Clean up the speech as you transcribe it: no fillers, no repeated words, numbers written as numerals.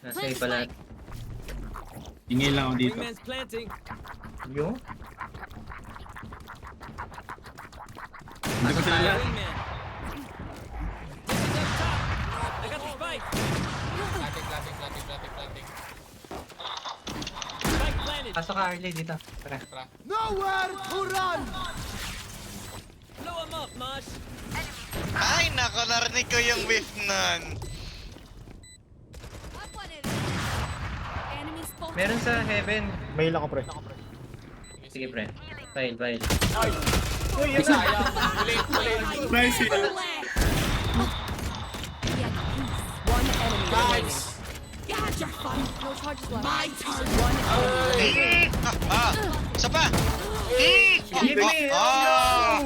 Nasa A pala. Ingay lang ako dito. Wingman's planting. Yung? Hindi ko sila lahat. Wingman. This is up top. I got the spike. Planting. Spike planted. Pasok ka early dito. Tara. Nowhere to run! Blow him up, Mosh. Ay, nako, narinig ko yung whiff nun. Meron sa heaven. Mail ako, pre. Sige, pre. File. Uy, yun sayang. Ulit. Nice hit. One enemy remaining. Nice. No charges left. My turn. One enemy remaining. Isa pa! Give me! Ah!